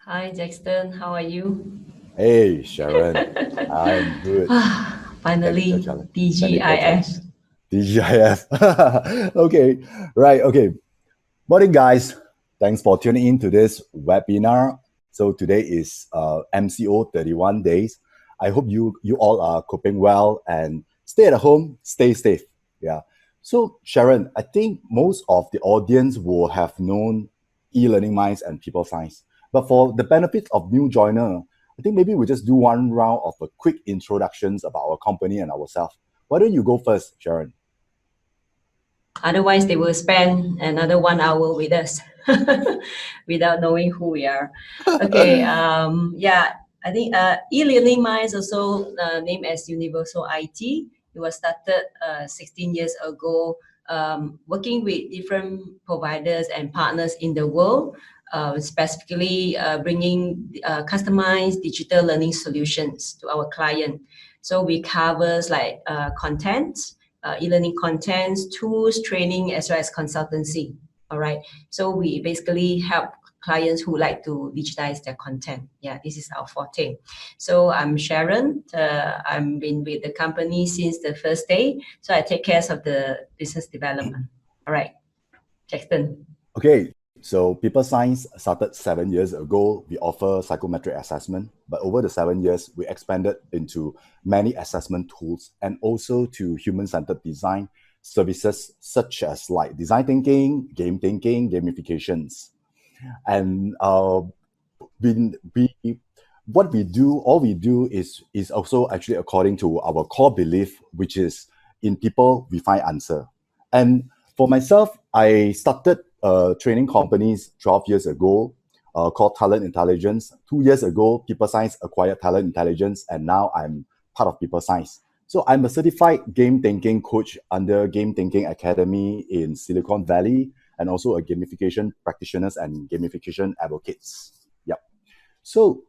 Hi, Jaxton. How are you? Hey, Sharon. I'm good. Technical Finally, challenge. Technical TGIF. challenge. DGIF. Okay, right. Okay. Morning, guys. Thanks for tuning in to this webinar. So today is MCO 31 days. I hope you all are coping well and stay at home, stay safe. Yeah. So Sharon, I think most of the audience will have known e-learning minds and people science. But for the benefits of new joiner, I think maybe we just do one round of a quick introductions about our company and ourselves. Why don't you go first, Sharon? Otherwise, they will spend another 1 hour with us without knowing who we are. Okay. Yeah. I think e-learning minds also named as Universal IT. It was started 16 years ago, working with different providers and partners in the world, specifically bringing customized digital learning solutions to our client. So we covers like content, e-learning contents, tools, training, as well as consultancy. All right. So we basically help clients who like to digitize their content. Yeah, this is our forte. So I'm Sharon. I've been with the company since the first day. So I take care of the business development. All right, Jackson. Okay, so People Science started 7 years ago. We offer psychometric assessment, but over the 7 years, we expanded into many assessment tools and also to human-centered design services such as like design thinking, gamifications. And we what we do, all we do is also actually according to our core belief, which is in people we find answer. And for myself, I started training companies 12 years ago called Talent Intelligence. 2 years ago, People Science acquired Talent Intelligence, and now I'm part of People Science. So I'm a certified game thinking coach under Game Thinking Academy in Silicon Valley, and also a gamification practitioners and gamification advocates. Yep. So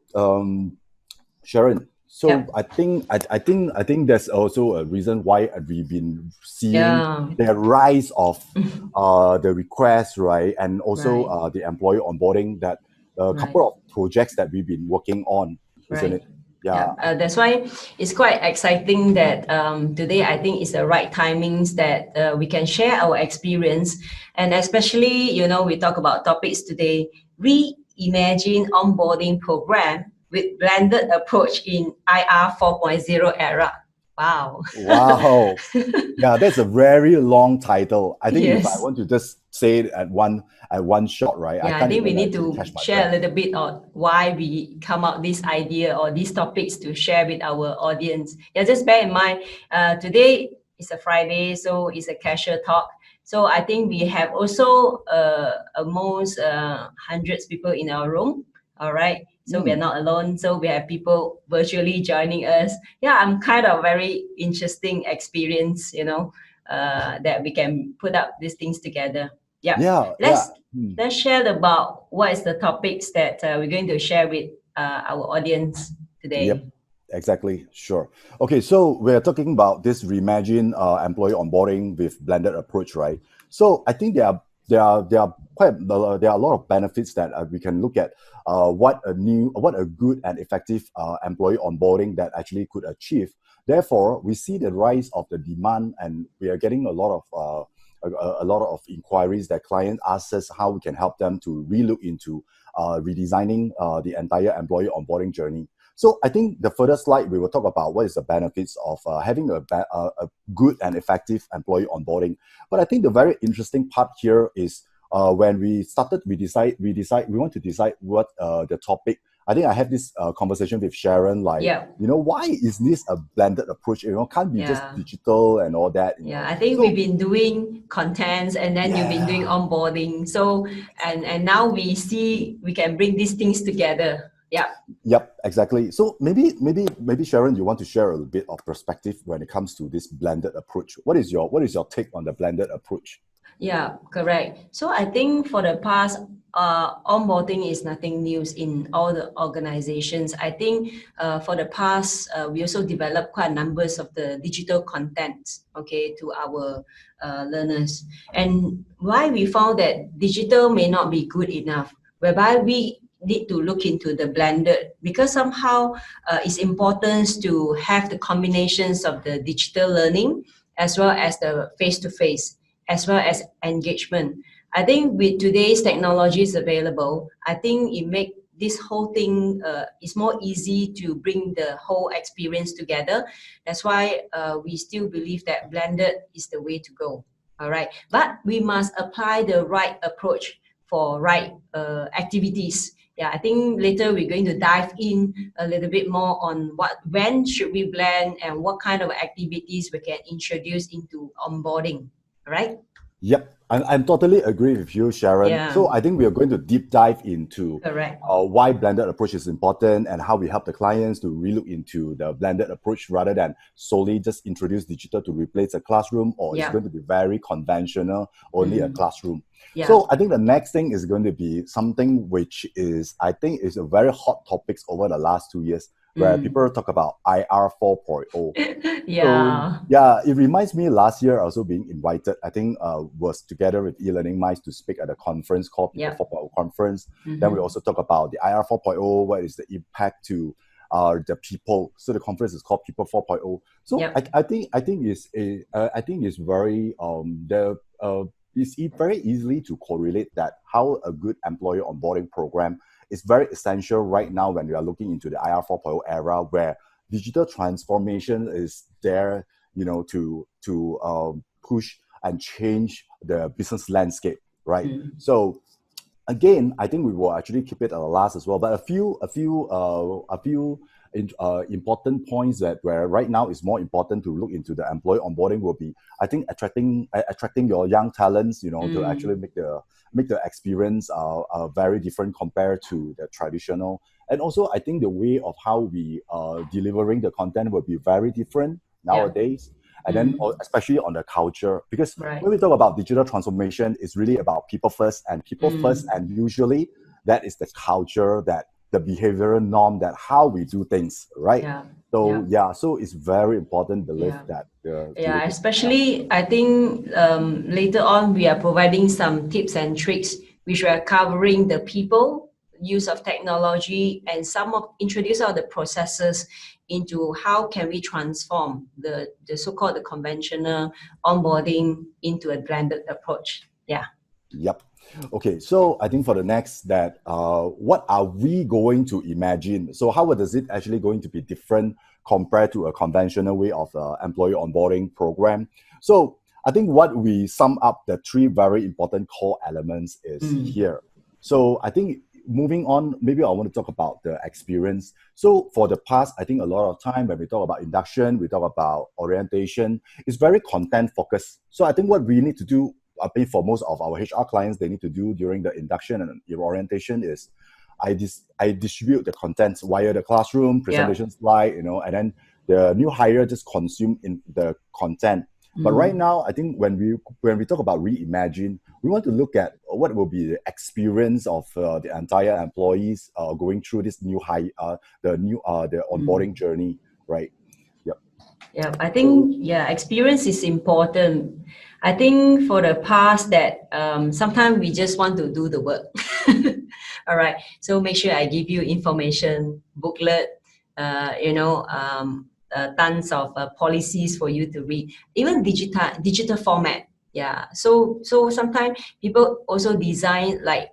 Sharon, so Yep. I think there's also a reason why we've been seeing Yeah. the rise of the requests, right, and also Right. the employee onboarding, that a Right. couple of projects that we've been working on, isn't Right. it? Yeah, Yeah. that's why it's quite exciting that today I think is the right timings that we can share our experience, and especially we talk about topics today. Reimagine onboarding program with blended approach in IR 4.0 era. Wow. Wow. Yeah, that's a very long title. I think if I Yes. want to just say it at one shot, right, I Yeah, I can't think we even need actually to catch my share a breath. little bit on why we come up this idea or these topics to share with our audience. Yeah, just bear in mind, today is a Friday, so it's a casual talk. So I think we have also almost hundreds people in our room. All right. So we are Mm. not alone. So we have people virtually joining us. Yeah, I'm kind of very interesting experience, that we can put up these things together. Yeah. Yeah, yeah. Let's let's share about what is the topics that we're going to share with our audience Yep, today. exactly. Sure. Okay, so we're talking about this Reimagine employee onboarding with blended approach, right? So I think there are a lot of benefits that we can look at. What a good and effective employee onboarding that actually could achieve. Therefore, we see the rise of the demand, and we are getting a lot of inquiries that clients ask us how we can help them to relook into redesigning the entire employee onboarding journey. So I think the further slide, we will talk about what is the benefits of having a good and effective employee onboarding. But I think the very interesting part here is when we started, we want to decide what the topic. I think I have this conversation with Sharon, like, Yeah, why is this a blended approach? Can't be just yeah, digital and all that. yeah. I think we've So been doing contents and then you've been doing yeah, onboarding. So and exactly. now we see we can bring these things together. Yeah. Yep, exactly. So maybe Sharon, you want to share a little bit of perspective when it comes to this blended approach. What is your take on the blended approach? Yeah, correct. So I think for the past, onboarding is nothing new in all the organizations. I think for the past, we also developed quite numbers of the digital content, okay, to our learners. And why we found that digital may not be good enough, whereby need to look into the blended, because somehow it's important to have the combinations of the digital learning as well as the face-to-face, as well as engagement. I think with today's technologies available, I think it makes this whole thing is more easy to bring the whole experience together. That's why we still believe that blended is the way to go. All right, but we must apply the right approach for right activities. Yeah, I think later we're going to dive in a little bit more on when should we blend and what kind of activities we can introduce into onboarding. All right. Yep, I'm totally agree with you, Sharon. Yeah. So I think we are going to deep dive into Correct. why blended approach is important and how we help the clients to relook into the blended approach rather than solely just introduce digital to replace a classroom, or it's going to be very conventional, only a classroom. Yeah. So I think the next thing is going to be something which is, I think, is a very hot topics over the last 2 years, where people talk about IR 4.0. Yeah. So, yeah, it reminds me last year also being invited, I think was together with e-learning minds to speak at a conference called People 4.0 conference. Then we also talk about the IR 4.0, what is the impact to the people. So the conference is called People 4.0. So I think it's very it's very easily to correlate that how a good employer onboarding program is very essential right now when we are looking into the IR 4.0 era, where digital transformation is there, to push and change the business landscape, right? So again, I think we will actually keep it at the last as well. But a few important points that where right now is more important to look into the employee onboarding will be, I think, attracting your young talents, to actually make the experience very different compared to the traditional. And also, I think the way of how we delivering the content will be very different nowadays. And then especially on the culture, because when we talk about digital transformation, it's really about people first, and usually that is the culture, that the behavioral norm, that how we do things, right? So it's very important belief that especially I think later on we are providing some tips and tricks which are covering the people, use of technology, and introduce all the processes into how can we transform the so-called the conventional onboarding into a blended approach. Yep. Okay, so I think for the next that what are we going to imagine? So how is it actually going to be different compared to a conventional way of employee onboarding program? So I think what we sum up the three very important core elements is here. So I think moving on, maybe I want to talk about the experience. So for the past, I think a lot of time when we talk about induction, we talk about orientation, it's very content focused. So I think what we need to do, I think for most of our HR clients, they need to do during the induction and orientation is I distribute the contents via the classroom, presentation slide, and then the new hire just consume in the content. But right now, I think when we talk about Reimagine, we want to look at what will be the experience of the entire employees going through this new the onboarding journey, right? Yeah, I think experience is important. I think for the past that sometimes we just want to do the work. All right, so make sure I give you information, booklet, tons of policies for you to read, even digital format. Yeah, so sometimes people also design like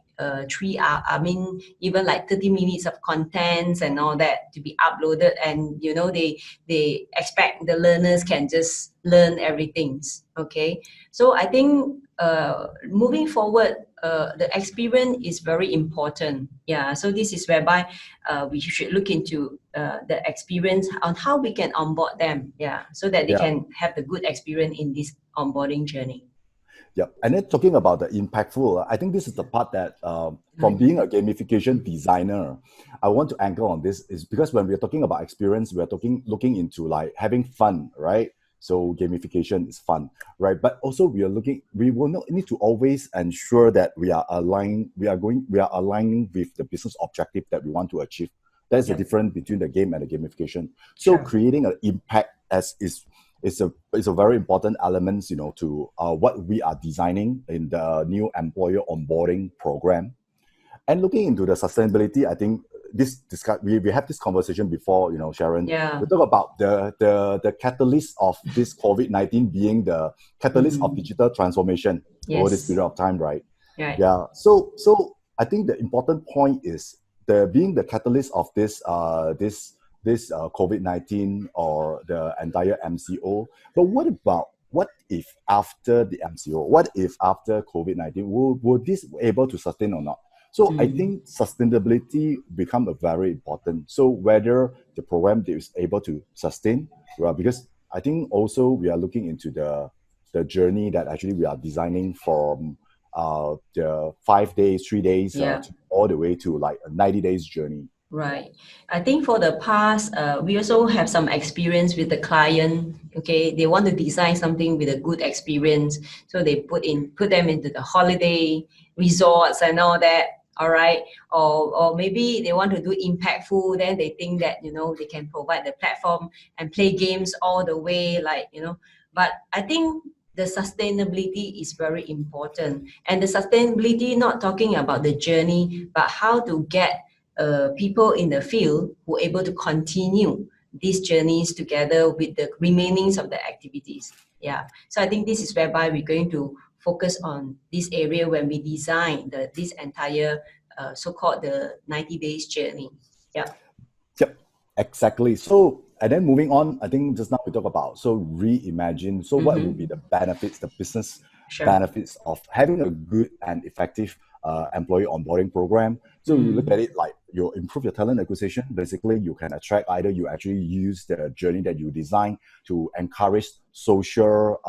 3 hour, I mean even like 30 minutes of contents and all that to be uploaded, and they expect the learners can just learn everything. Okay, so I think moving forward, the experience is very important. Yeah, so this is whereby we should look into the experience on how we can onboard them. Yeah, so that they can have the good experience in this onboarding journey. Yeah, and then talking about the impactful, I think this is the part that from being a gamification designer, I want to anchor on this is because when we're talking about experience, we're looking into like having fun, right? So gamification is fun, right? But also we will not need to always ensure that we are aligning with the business objective that we want to achieve. That's the difference between the game and the gamification. So creating an impact is a very important element, to what we are designing in the new employer onboarding program. And looking into the sustainability, I think we had this conversation before, Sharon. Yeah. We talk about the catalyst of this COVID-19 being the catalyst of digital transformation over this Yes. period of time, right? Right. Yeah. So I think the important point is being the catalyst of this COVID-19 or the entire MCO. But what if after the MCO? What if after COVID-19? Will this able to sustain or not? So I think sustainability become a very important. So whether the program is able to sustain, well, because I think also we are looking into the journey that actually we are designing from the 5 days, 3 days, all the way to like a 90 days journey. Right. I think for the past, we also have some experience with the client. Okay, they want to design something with a good experience, so they put them into the holiday resorts and all that. All right, or maybe they want to do impactful. Then they think that they can provide the platform and play games all the way, But I think the sustainability is very important, and the sustainability not talking about the journey, but how to get people in the field who are able to continue these journeys together with the remainings of the activities. Yeah. So I think this is whereby we're going to focus on this area when we design this entire so-called the 90 days journey. Yeah. Yep, exactly. So, and then moving on, I think just now we talk about, so reimagine. So what would be the benefits, the business benefits of having a good and effective employee onboarding program? So you look at it like you improve your talent acquisition. Basically, you can attract, either you actually use the journey that you design to encourage social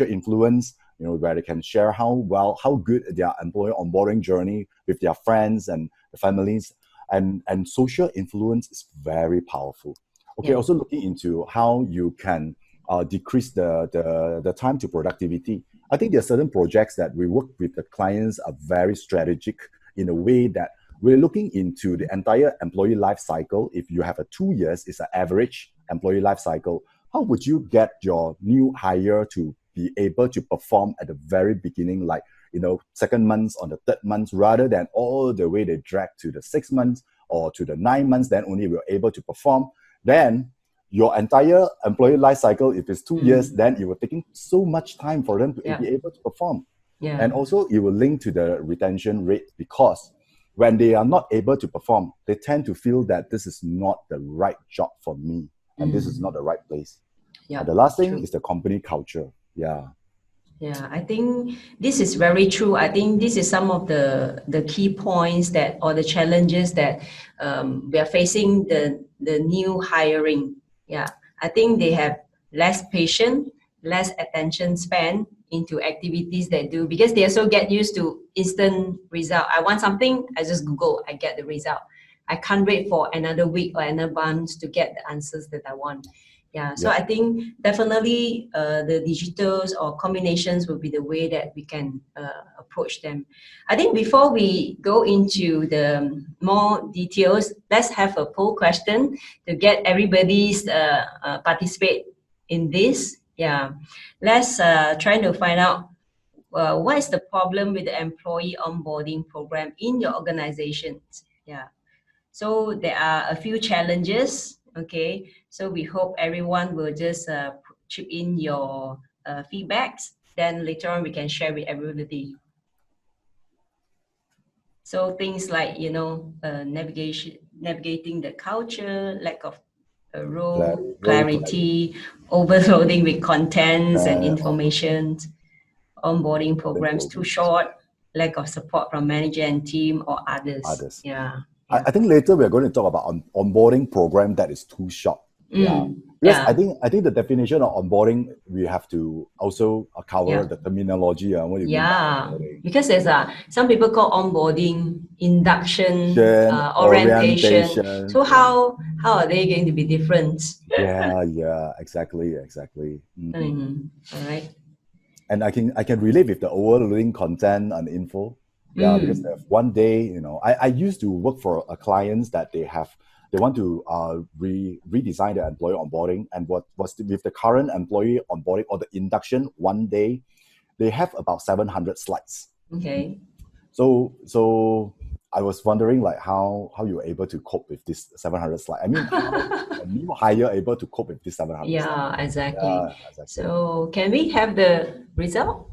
influence, where they can share how good their employee onboarding journey with their friends and the families. And social influence is very powerful. Okay, also looking into how you can decrease the time to productivity. I think there are certain projects that we work with the clients are very strategic in a way that we're looking into the entire employee life cycle. If you have a 2 years, it's an average employee life cycle. How would you get your new hire to be able to perform at the very beginning, like second months or the third months, rather than all the way they drag to the 6 months or to the 9 months, then only we're able to perform. Then your entire employee life cycle, if it's 2 years, then it will taking so much time for them to be able to perform. Yeah. And also it will link to the retention rate, because when they are not able to perform, they tend to feel that this is not the right job for me and this is not the right place. Yeah. And the last thing is the company culture. Yeah. Yeah, I think this is very true. I think this is some of the key points or the challenges that we are facing the new hiring. Yeah, I think they have less patience, less attention span into activities they do, because they also get used to instant result. I want something, I just Google, I get the result. I can't wait for another week or another month to get the answers that I want. Yeah, so I think definitely the digitals or combinations will be the way that we can approach them. I think before we go into the more details, let's have a poll question to get everybody's participate in this. Yeah, let's try to find out what is the problem with the employee onboarding program in your organization. Yeah. So there are a few challenges, okay? So we hope everyone will just chip in your feedbacks. Then later on we can share with everybody. So things like, navigating the culture, lack of role, clarity, overloading with contents and information, onboarding programs too short, lack of support from manager and team or others. Yeah. I think later we're going to talk about onboarding program that is too short. Yeah. Because I think the definition of onboarding, we have to also cover the terminology. What do you mean by onboarding? Because there's some people call onboarding, induction, orientation. So how are they going to be different? Yeah, exactly. All right. And I can relate with the overloading content and info. Yeah, because one day, I used to work for a clients that they want to redesign their employee onboarding, and what was with the current employee onboarding or the induction, one day they have about 700 slides. Okay. So I was wondering like how you were able to cope with this 700 slide. I mean, how a new hire able to cope with this 700 slide? Yeah, exactly. Yeah, exactly. So can we have the result?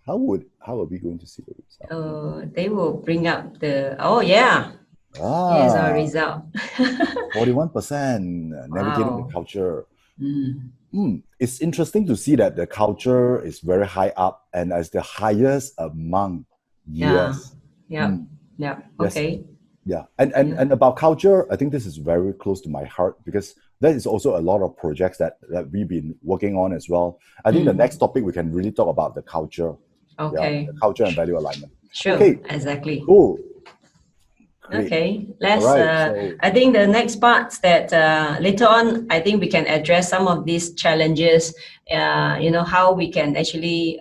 How are we going to see the result? They will bring up the, oh yeah, here's our result. 41% navigating the Wow. culture. Mm. It's interesting to see that the culture is very high up and as the highest among Yeah. years. Yeah. Yeah. Yes. Okay. Yeah. And about culture, I think this is very close to my heart because there is also a lot of projects that we've been working on as well. I think the next topic we can really talk about the culture. Okay. Yeah, the culture and value alignment. Sure. Okay. Exactly. Cool. Great. Okay, let's. All right, so I think the next part that later on, I think we can address some of these challenges. How we can actually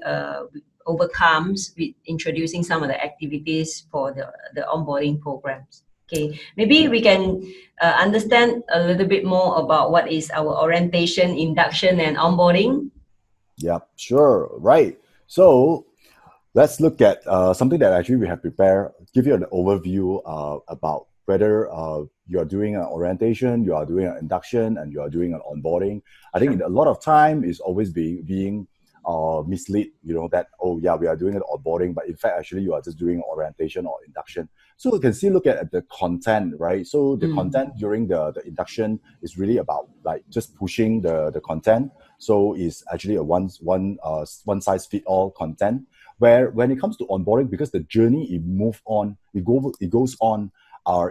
overcome with introducing some of the activities for the onboarding programs. Okay, maybe we can understand a little bit more about what is our orientation, induction, and onboarding. yeah, sure, right. So let's look at something that actually we have prepared, give you an overview about whether you are doing an orientation, you are doing an induction, and you are doing an onboarding. I think a lot of time is always being misled, that, oh yeah, we are doing an onboarding, but in fact, actually you are just doing orientation or induction. So you can see, look at the content, right? So the content during the induction is really about like just pushing the content. So it's actually a one size fit all content. Where when it comes to onboarding, because the journey it goes on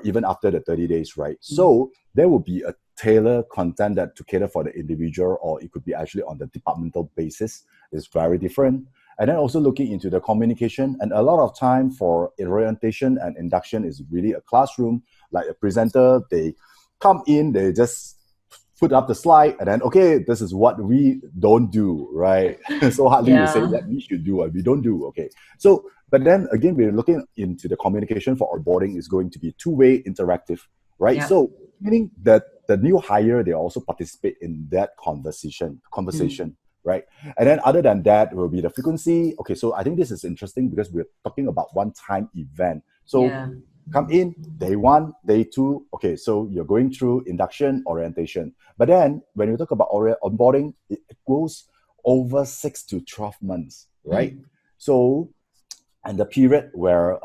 even after the 30 days, right? So there will be a tailored content that to cater for the individual, or it could be actually on the departmental basis. It's very different. And then also looking into the communication, and a lot of time for orientation and induction is really a classroom, like a presenter, they come in, they just put up the slide and then, okay, this is what we don't do, right? So hardly we say that we should do what we don't do, okay? So, but then again, we're looking into the communication for onboarding is going to be two-way interactive, right? Yeah. So meaning that the new hire, they also participate in that conversation, right? And then other than that will be the frequency. Okay, so I think this is interesting because we're talking about one-time event. So come in, day 1, day 2. Okay, so you're going through induction, orientation. But then when you talk about onboarding, it goes over 6 to 12 months, right? So, and the period where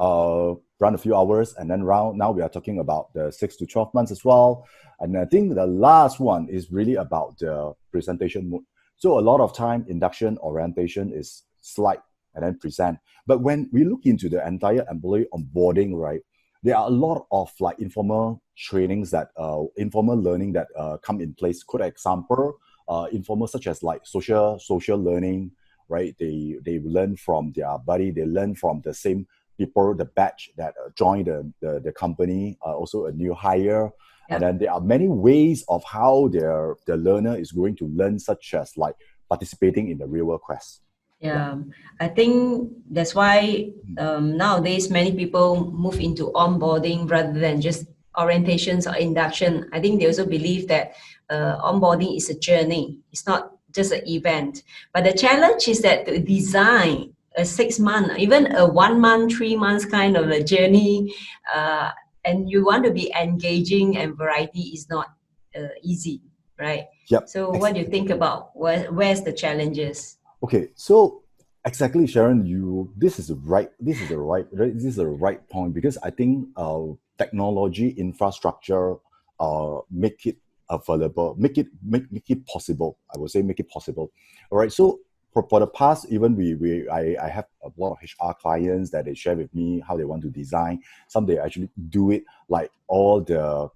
run a few hours and then now we are talking about the 6 to 12 months as well. And I think the last one is really about the presentation mode. So a lot of time, induction, orientation is slide and then present. But when we look into the entire employee onboarding, right, there are a lot of like informal trainings that informal learning that come in place. Good example, informal such as like social learning, right? They learn from their buddy, they learn from the same people, the batch that joined the company, also a new hire. And then there are many ways of how the learner is going to learn, such as like participating in the real world quest. Yeah, I think that's why nowadays many people move into onboarding rather than just orientations or induction. I think they also believe that onboarding is a journey. It's not just an event. But the challenge is that to design a 6-month, even a 1 month, 3 months kind of a journey, and you want to be engaging and variety is not easy, right? Yep. So what do you think about where's the challenges? Okay, so exactly, Sharon, this is the right point, because I think technology infrastructure make it available, make it possible. I would say make it possible. All right. So for the past, even I have a lot of HR clients that they share with me how they want to design. Some they actually do it like all the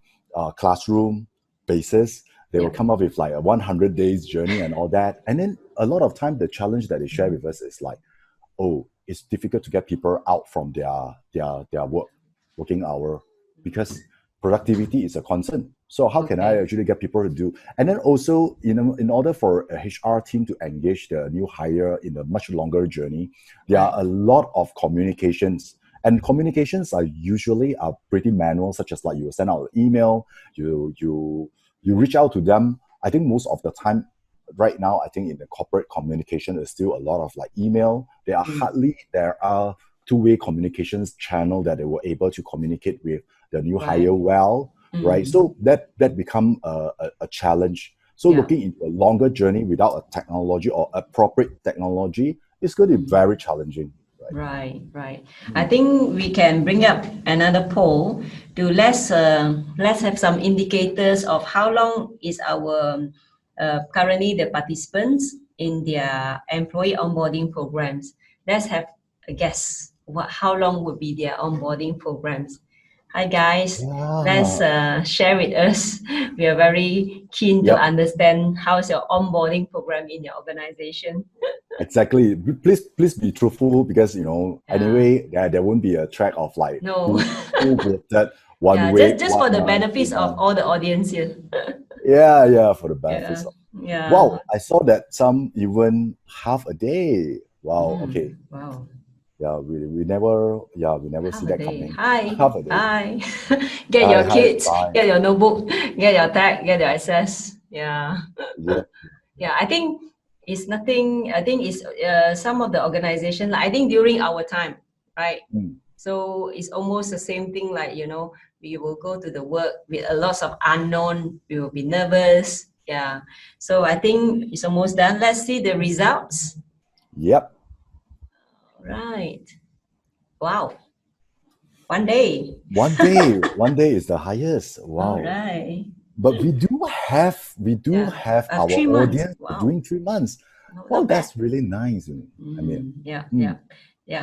classroom basis. They will come up with like a 100 days journey and all that. And then a lot of time, the challenge that they share with us is like, oh, it's difficult to get people out from their working hour because productivity is a concern. So how can I actually get people to do? And then also, in order for a HR team to engage the new hire in a much longer journey, there are a lot of communications. And communications are usually pretty manual, such as like you send out an email, you reach out to them. I think most of the time right now, I think in the corporate communication, there's still a lot of like email. There are two-way communications channel that they were able to communicate with the new Right. hire well, right? So that become a challenge. So Yeah. looking into a longer journey without a technology or appropriate technology is going to be very challenging. Right, right. I think we can bring up another poll to let's have some indicators of how long is our currently the participants in their employee onboarding programs. Let's have a guess. How long would be their onboarding programs? Hi guys, let's share with us. We are very keen to understand how's your onboarding program in your organization. Exactly. Please be truthful, because anyway there won't be a track of like No. who voted one Yeah, way, just for one the month, benefits of all the audience here. yeah, for the Yeah, benefits. yeah. Wow, I saw that some even half a day. Wow. Okay. Wow. Yeah, we never Half see a that day. coming. Hi. Half a day. Hi. Get Hi, your hi, kids, bye. get your notebook, get your tag, get your access. Yeah. Yeah. Yeah, I think it's nothing. I think it's some of the organization. Like, I think during our time, right? So it's almost the same thing. Like we will go to the work with a lot of unknown. We will be nervous. Yeah. So I think it's almost done. Let's see the results. Yep. Right. Wow. One day. One day is the highest. Wow. All right. But we do have our 3 months. audience Wow. doing 3 months. Well, that's really nice. I mean, yeah.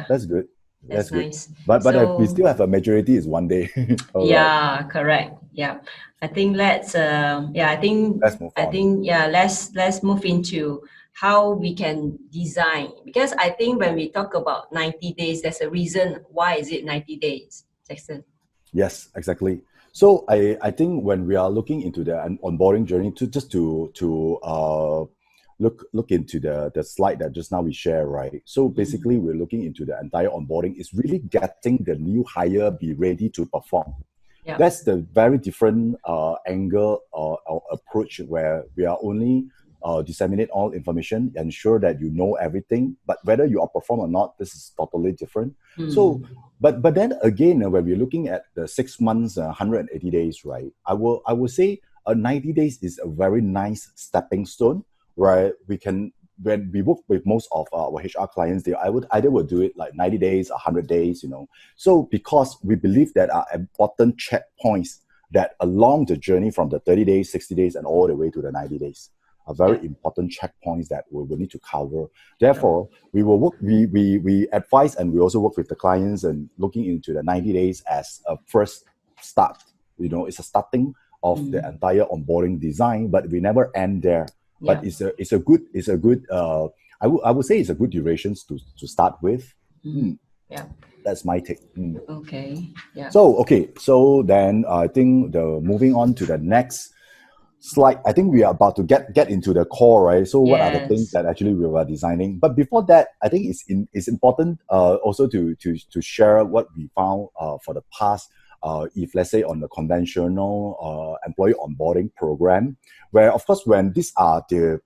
that's good. That's good. Nice. But So, we still have a majority is one day. All right. yeah, correct. Yeah, I think let's. I think. Let's move on. Yeah. Let's move into how we can design, because I think when we talk about 90 days, there's a reason why is it 90 days, Jaxton. Yes, exactly. So I think when we are looking into the onboarding journey, to look into the slide that just now we share, right? So basically, we're looking into the entire onboarding is really getting the new hire be ready to perform. Yeah. That's the very different angle or approach, where we are only disseminate all information, ensure that you know everything, but whether you are perform or not, this is totally different. So but then again, when we're looking at the 6 months, 180 days, right? I will say 90 days is a very nice stepping stone, where we can, when we work with most of our HR clients, I would either do it like 90 days, 100 days, So because we believe that are important checkpoints that along the journey from the 30 days, 60 days, and all the way to the 90 days are very important checkpoints that we will need to cover. Therefore, we will work, we advise, and we also work with the clients and looking into the 90 days as a first start. It's a starting of the entire onboarding design, but we never end there. But it's a good I would say it's a good duration to start with. Yeah. That's my take. Okay. Yeah. So then I think moving on to the next slide, I think we are about to get into the core, right? So what are the things that actually we were designing? But before that, I think it's important also to share what we found for the past. If let's say on the conventional employee onboarding program, where of course when these are the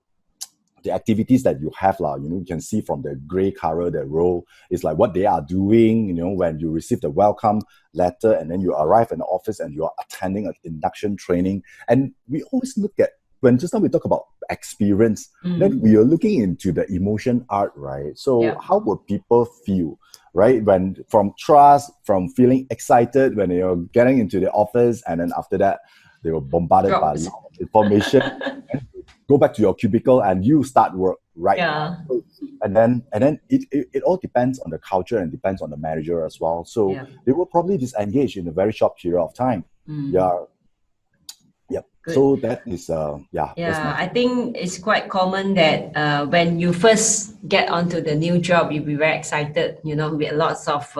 activities that you have, you can see from the gray color, the role is like what they are doing, when you receive the welcome letter and then you arrive in the office and you are attending an induction training. And we always look at, when just now we talk about experience, then we are looking into the emotion art, right? So how would people feel, right? When from trust, from feeling excited when you're getting into the office, and then after that, they were bombarded by a lot of information. Go back to your cubicle and you start work, right? Yeah. And then it all depends on the culture and depends on the manager as well. So they will probably disengage in a very short period of time. Good. So that is I think it's quite common that when you first get onto the new job, you'll be very excited, with lots of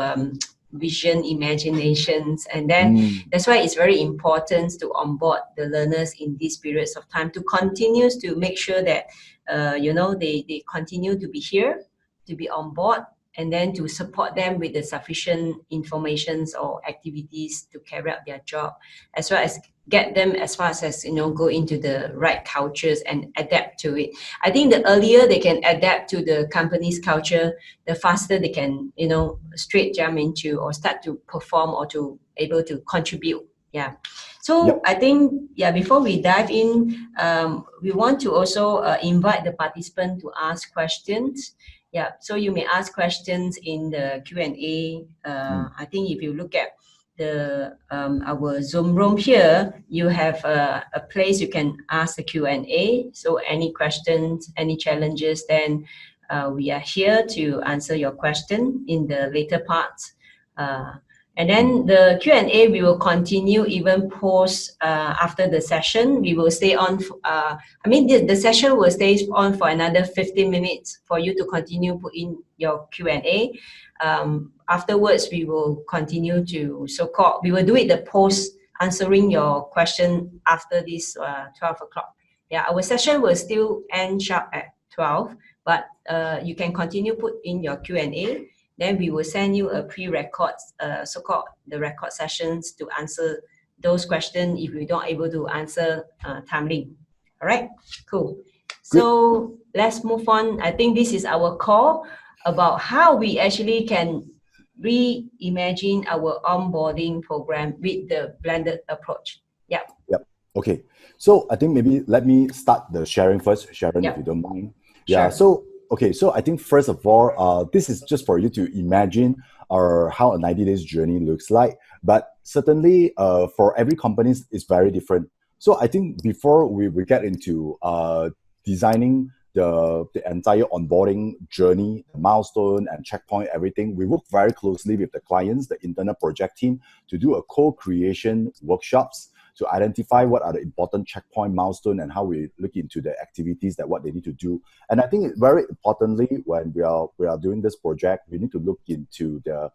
vision, imaginations, and then that's why it's very important to onboard the learners in these periods of time to continue to make sure that they continue to be here, to be on board, and then to support them with the sufficient informations or activities to carry out their job, as well as get them as fast as go into the right cultures and adapt to it. I think the earlier they can adapt to the company's culture, the faster they can straight jump into or start to perform or to able to contribute. Yeah. So I think, before we dive in, we want to also invite the participant to ask questions. Yeah, so you may ask questions in the Q&A. I think if you look at our Zoom room here, you have a place you can ask the Q&A. So any questions, any challenges, then we are here to answer your question in the later parts. And then the Q&A, we will continue even post after the session. We will stay on, the session will stay on for another 15 minutes for you to continue put in your Q&A. Afterwards, we will continue to we will do it the post answering your question after this 12 o'clock. Yeah, our session will still end sharp at 12, but you can continue put in your Q&A. Then we will send you a pre-record, so-called the record sessions to answer those questions if we don't able to answer timely. All right, cool. So let's move on. I think this is our call about how we actually can reimagine our onboarding program with the blended approach. Yeah. Yep. Okay. So I think maybe let me start the sharing first, Sharon, if you don't mind. Yeah. Sure. So I think first of all, this is just for you to imagine how a 90 days journey looks like. But certainly for every company, it's very different. So I think before we get into designing the entire onboarding journey, the milestone and checkpoint, everything, we work very closely with the clients, the internal project team, to do a co-creation workshops to identify what are the important checkpoint milestone and how we look into the activities that what they need to do. And I think very importantly, when we are doing this project, we need to look into the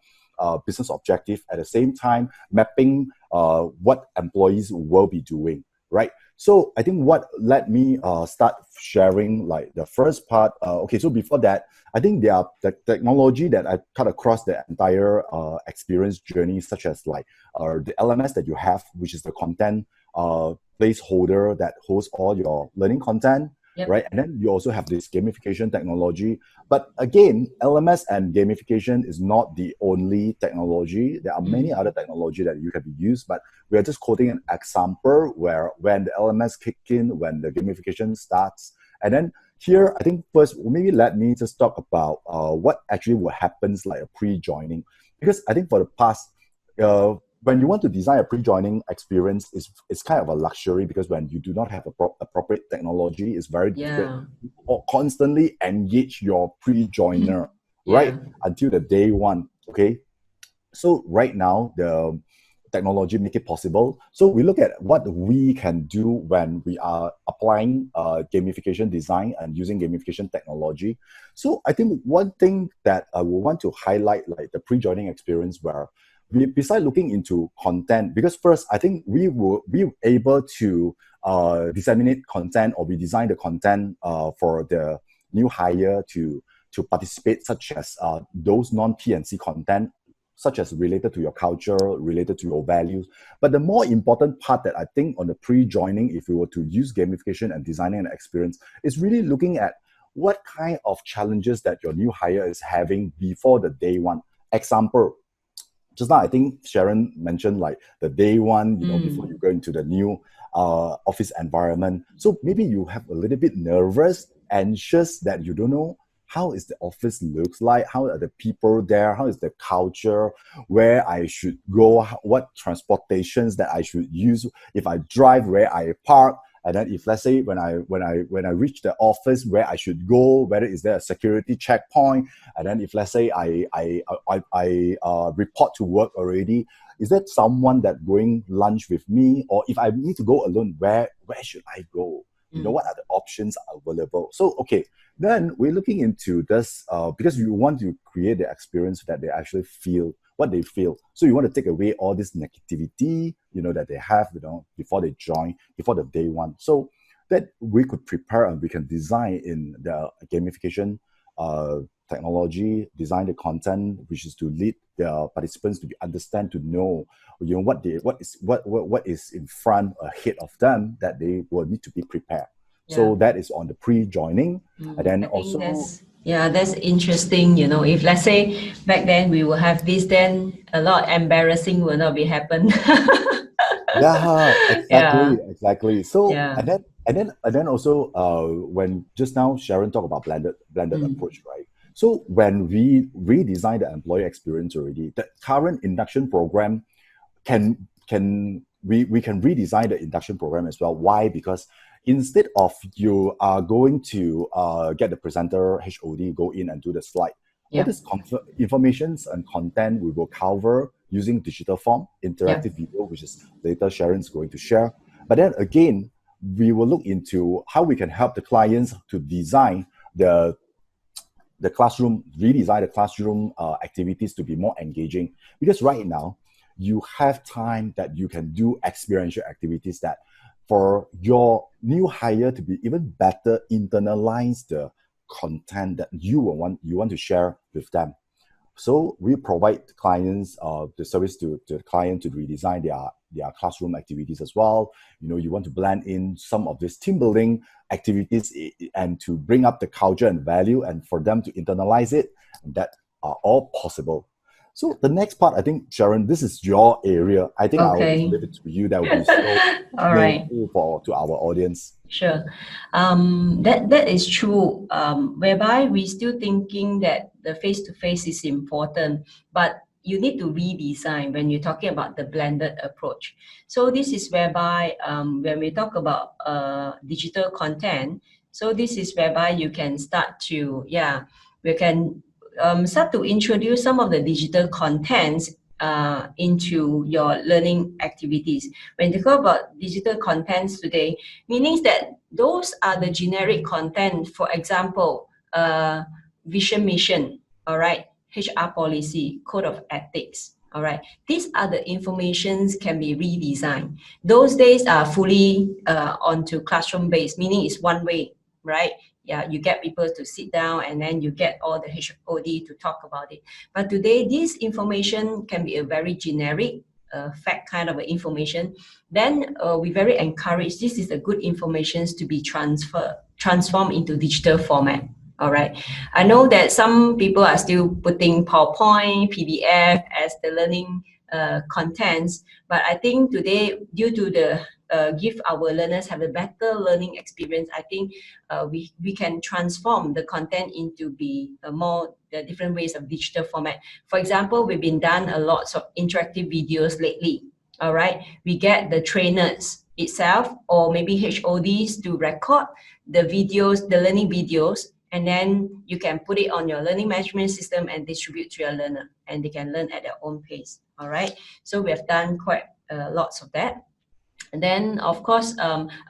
business objective at the same time, mapping what employees will be doing, right? So I think what let me start sharing like the first part. So before that, I think there are the technology that I cut across the entire experience journey, such as like the LMS that you have, which is the content placeholder that hosts all your learning content, right? And then you also have this gamification technology. But again, LMS and gamification is not the only technology. There are many other technology that you can use, but we are just quoting an example where when the LMS kick in, when the gamification starts. And then here, I think first, maybe let me just talk about what actually what happens like a pre-joining. Because I think for the past, when you want to design a pre-joining experience, it's kind of a luxury, because when you do not have appropriate technology, it's very difficult to constantly engage your pre-joiner, right? Until the day one, okay? So right now, the technology make it possible. So we look at what we can do when we are applying gamification design and using gamification technology. So I think one thing that I will want to highlight, like the pre-joining experience, where besides looking into content, because first, I think we will be able to disseminate content, or we design the content for the new hire to participate, such as those non-P&C content, such as related to your culture, related to your values. But the more important part that I think on the pre-joining, if we were to use gamification and designing an experience, is really looking at what kind of challenges that your new hire is having before the day one. Example, just now I think Sharon mentioned like the day one, before you go into the new office environment. So maybe you have a little bit nervous, anxious, that you don't know how is the office looks like, how are the people there, how is the culture, where I should go, what transportations that I should use, if I drive, where I park, and then if let's say when I reach the office, where I should go, whether is there a security checkpoint, and then if let's say I report to work already, is there someone that going lunch with me, or if I need to go alone, where should I go? What are the options available? So, okay, then we're looking into this because you want to create the experience that they actually feel what they feel. So you want to take away all this negativity, that they have, before they join, before the day one. So that we could prepare and we can design in the gamification technology, design the content, which is to lead the participants to understand, to know, what is in front, ahead of them, that they will need to be prepared. So that is on the pre-joining. And then I think also, that's interesting. If let's say back then we will have this, then a lot embarrassing will not be happen. yeah, Yeah, exactly. So yeah. and then also, when just now Sharon talked about blended Mm. approach, right? So when we redesign the employee experience already, the current induction program we can redesign the induction program as well. Why? Because instead of you are going to get the presenter HOD go in and do the slide, all Yeah, this informations and content we will cover using digital form, yeah. interactive video, which is later Sharon's going to share. But then again, we will look into how we can help the clients to design the classroom, redesign the classroom activities to be more engaging. Because right now, you have time that you can do experiential activities that for your new hire to be even better internalize the content that you want to share with them. So we provide clients the service to the client to redesign their classroom activities as well. You want to blend in some of these team building activities and to bring up the culture and value and for them to internalize it. And that are all possible. So the next part, I think, Sharon, this is your area. I think I'll just Okay. leave it to you. That would be so All right. meaningful to our audience. Sure. That is true. Whereby we still thinking that the face-to-face is important, but you need to redesign when you're talking about the blended approach. So this is whereby when we talk about digital content, so this is whereby you can start to, we can start to introduce some of the digital contents into your learning activities. When you talk about digital contents today, meaning that those are the generic content. For example, vision, mission, all right, HR policy, code of ethics, all right. These are the informations can be redesigned. Those days are fully onto classroom based, meaning it's one way, right? Yeah, you get people to sit down and then you get all the HOD to talk about it. But today, this information can be a very generic fact kind of information. Then we very encourage, this is a good information to be transformed into digital format. All right. I know that some people are still putting PowerPoint, PDF as the learning contents, but I think today, due to the give our learners have a better learning experience, I think we can transform the content into be more the different ways of digital format. For example, we've been done a lot of interactive videos lately. All right, we get the trainers itself or maybe HODs to record the videos, the learning videos, and then you can put it on your learning management system and distribute to your learner, and they can learn at their own pace. All right, so we have done quite lots of that. And then, of course,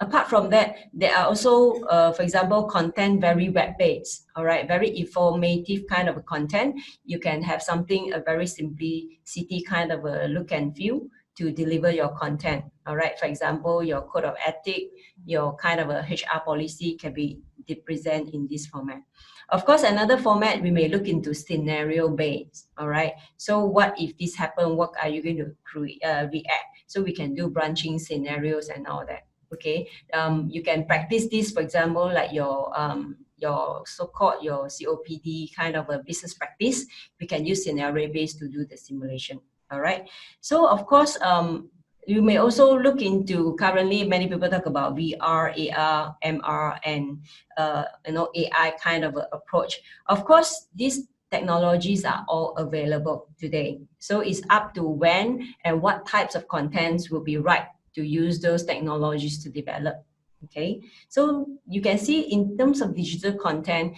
apart from that, there are also, for example, content very web-based, all right, very informative kind of content. You can have something, a very simplicity kind of a look and feel to deliver your content, all right. For example, your code of ethic, your kind of a HR policy can be present in this format. Of course, another format, we may look into scenario-based, all right. So what if this happen, what are you going to react? So we can do branching scenarios and all that. Okay, you can practice this, for example, like your so-called your COPD kind of a business practice. We can use scenario based to do the simulation. All right. So of course, you may also look into currently many people talk about VR, AR, MR, and AI kind of approach. Of course, these technologies are all available today. So it's up to when and what types of contents will be right to use those technologies to develop. Okay, so you can see in terms of digital content,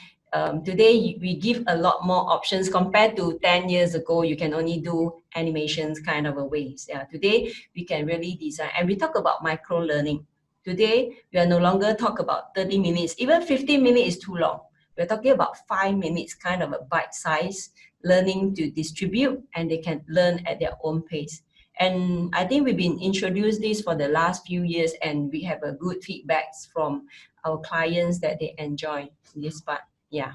today we give a lot more options compared to 10 years ago. You can only do animations kind of a ways. Yeah, today we can really design, and we talk about micro learning. Today we are no longer talk about 30 minutes, even 15 minutes is too long. We're talking about 5 minutes, kind of a bite size learning to distribute, and they can learn at their own pace. And I think we've been introduced this for the last few years, and we have a good feedbacks from our clients that they enjoy this part. Yeah.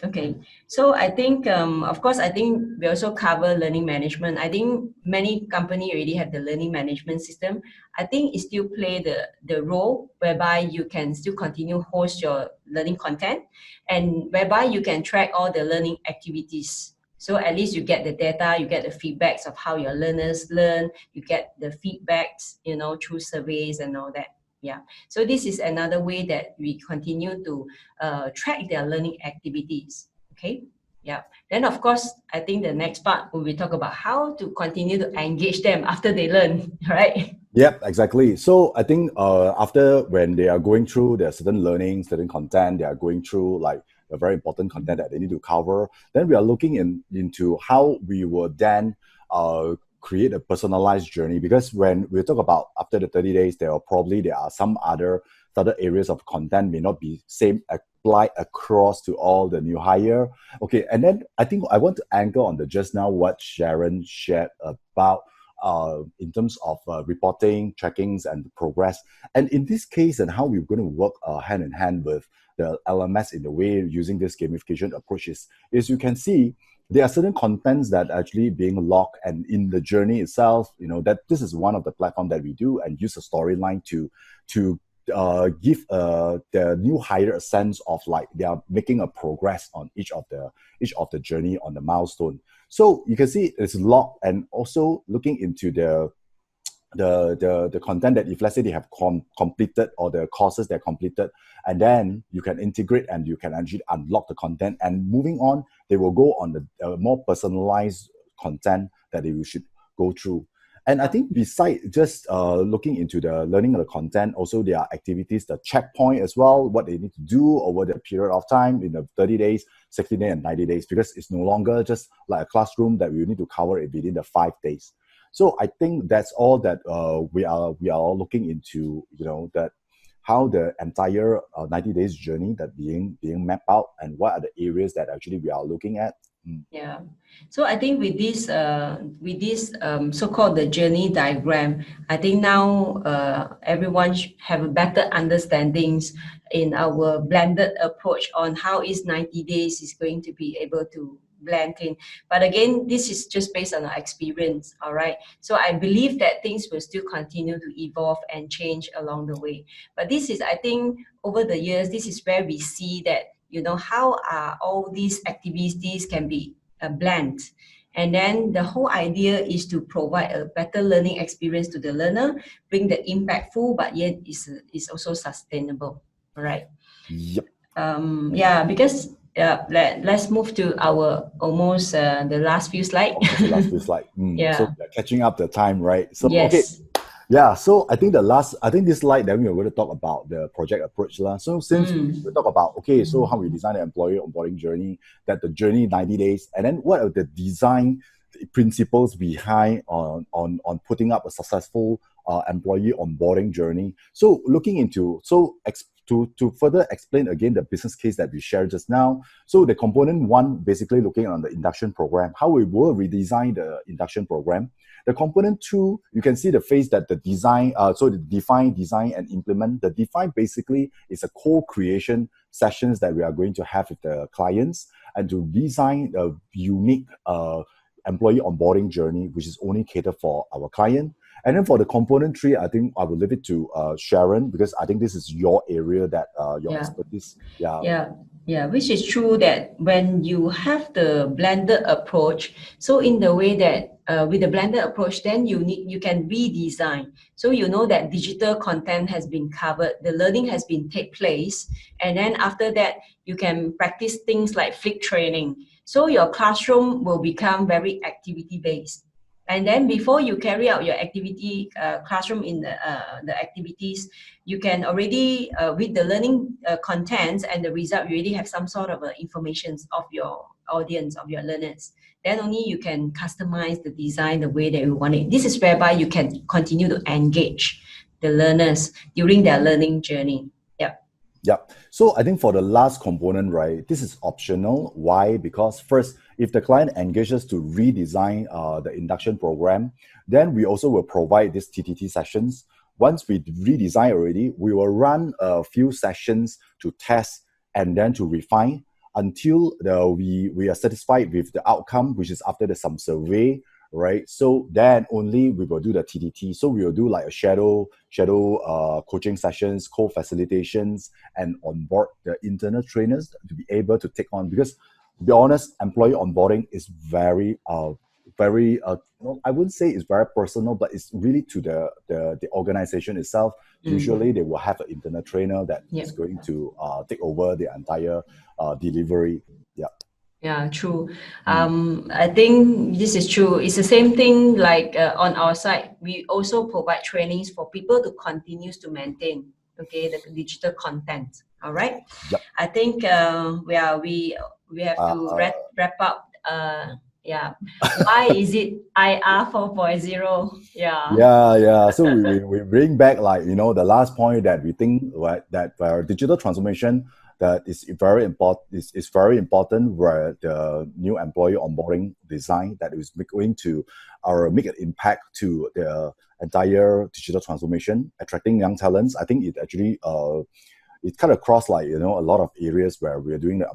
Okay, so I think, of course, I think we also cover learning management. I think many company already have the learning management system. I think it still play the role whereby you can still continue host your learning content, and whereby you can track all the learning activities. So at least you get the data, you get the feedbacks of how your learners learn, you get the feedbacks, through surveys and all that. Yeah. So this is another way that we continue to track their learning activities. Okay. Yeah. Then of course, I think the next part we will talk about how to continue to engage them after they learn, right? Yep, exactly. So I think after when they are going through their certain learning, certain content, they are going through like a very important content that they need to cover. Then we are looking into how we will then create a personalized journey. Because when we talk about after the 30 days, there are some other areas of content may not be same apply across to all the new hire. Okay, and then I think I want to anchor on the just now what Sharon shared about in terms of reporting, trackings, and progress. And in this case, and how we're going to work hand in hand with the LMS in the way using this gamification approaches, is you can see there are certain contents that are actually being logged, and in the journey itself, that this is one of the platform that we do and use a storyline to give the new hire a sense of like they are making a progress on each of the journey on the milestone. So you can see it's logged, and also looking into the content that if let's say they have completed or the courses they're completed, and then you can integrate and you can actually unlock the content, and moving on they will go on the more personalized content that they should go through. And I think besides just looking into the learning of the content, also there are activities, the checkpoint as well, what they need to do over the period of time in the 30 days, 60 days, and 90 days, because it's no longer just like a classroom that we need to cover it within the 5 days. So I think that's all that we are looking into, that how the entire 90 days journey that being mapped out, and what are the areas that actually we are looking at. Yeah. So I think with this so-called the journey diagram, I think now everyone have a better understandings in our blended approach on how is 90 days is going to be able to blend in. But again, this is just based on our experience, all right? So I believe that things will still continue to evolve and change along the way. But this is, I think, over the years, this is where we see that how are all these activities can be blend. And then the whole idea is to provide a better learning experience to the learner, bring the impactful, but yet is also sustainable. All right. Yep. Because let's move to our almost the last few slides. Almost the last few slides. Yeah. So we're catching up the time, right? So yes. Okay. Yeah, so I think this slide, then we are going to talk about the project approach. So since we talk about, so how we design the employee onboarding journey, that the journey 90 days, and then what are the design principles behind on putting up a successful employee onboarding journey. So looking into, to further explain again the business case that we shared just now. So the component one, basically looking on the induction program, how we will redesign the induction program. The component two, you can see the phase that the design, so the define, design, and implement. The define basically is a co-creation sessions that we are going to have with the clients, and to design a unique employee onboarding journey, which is only catered for our client. And then for the component three, I think I will leave it to Sharon, because I think this is your area that your expertise. Yeah, which is true that when you have the blended approach, so in the way that with the blended approach, then you can redesign. So that digital content has been covered, the learning has been take place, and then after that you can practice things like flick training. So your classroom will become very activity based. And then before you carry out your activity classroom in the activities, you can already with the learning contents and the result, you already have some sort of information of your audience, of your learners. Then only you can customize the design the way that you want it. This is whereby you can continue to engage the learners during their learning journey. Yeah. So I think for the last component, right, this is optional. Why? Because first, if the client engages to redesign the induction program, then we also will provide these TTT sessions. Once we redesign already, we will run a few sessions to test and then to refine. until we are satisfied with the outcome, which is after some survey, right? So then only we will do the TDT. So we will do like a shadow coaching sessions, co-facilitations, and onboard the internal trainers to be able to take on. Because to be honest, employee onboarding is very I wouldn't say it's very personal, but it's really to the organization itself. Usually they will have an internal trainer that is going to take over the entire delivery. Yeah, true. I think this is true. It's the same thing like on our side. We also provide trainings for people to continue to maintain, the digital content. All right. Yep. I think we have to wrap up. Why is it IR 4.0? Yeah. So we bring back the last point that we think that digital transformation that is very important is very important, where the new employee onboarding design that is going to make an impact to the entire digital transformation, attracting young talents. I think it actually it cut across a lot of areas where we are doing the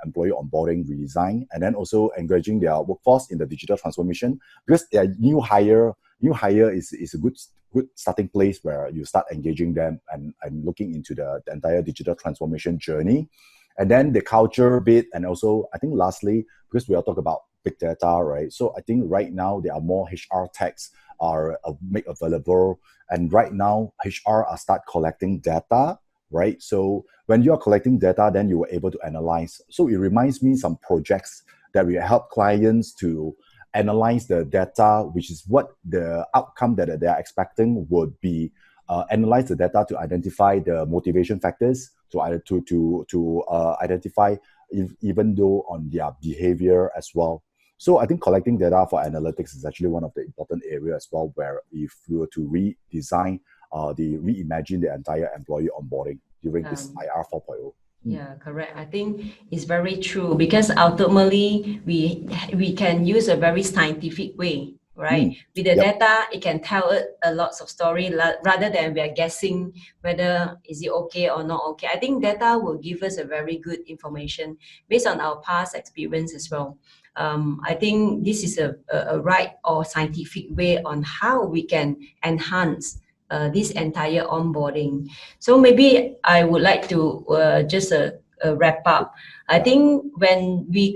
employee onboarding redesign, and then also engaging their workforce in the digital transformation, because their new hire is a good starting place where you start engaging them and looking into the entire digital transformation journey. And then the culture bit, and also I think lastly, because we are talking about big data, right? So I think right now there are more HR techs are made available, and right now HR are start collecting data, right? So when you are collecting data, then you are able to analyze. So it reminds me some projects that we help clients to analyze the data, which is what the outcome that they are expecting would be. Analyze the data to identify the motivation factors, to identify even though on their behavior as well. So I think collecting data for analytics is actually one of the important areas as well, where if we were to reimagine the entire employee onboarding during this IR 4.0. Yeah, correct. I think it's very true, because ultimately we can use a very scientific way, right? With the data, it can tell a lots of story rather than we are guessing whether is it okay or not okay. I think data will give us a very good information based on our past experience as well. I think this is a right or scientific way on how we can enhance this entire onboarding. So maybe I would like to just wrap up. I think when we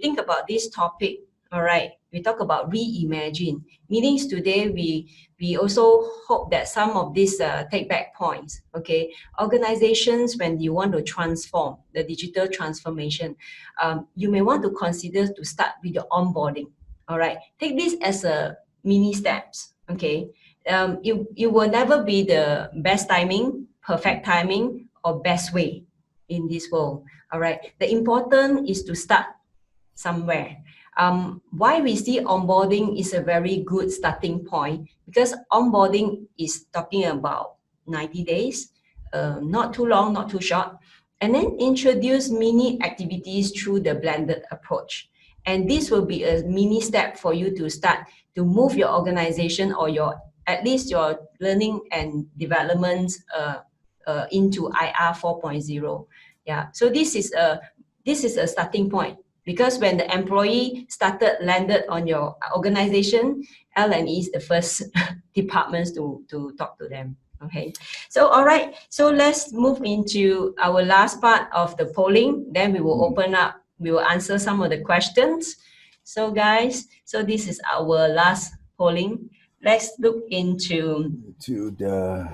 think about this topic, all right, we talk about reimagine. Meanings today, we also hope that some of these take back points, okay? Organizations, when you want to transform the digital transformation, you may want to consider to start with the onboarding, all right? Take this as a mini steps, okay? It will never be the best timing, perfect timing, or best way in this world. All right. The important is to start somewhere. Why we see onboarding is a very good starting point, because onboarding is talking about 90 days, not too long, not too short, and then introduce mini activities through the blended approach. And this will be a mini step for you to start to move your organization or at least your learning and development into IR 4.0. Yeah. So this is a starting point, because when the employee landed on your organization, L&E is the first departments to talk to them. Okay. So all right. So let's move into our last part of the polling. Then we will open up. We will answer some of the questions. So guys, so this is our last polling. Let's look into the.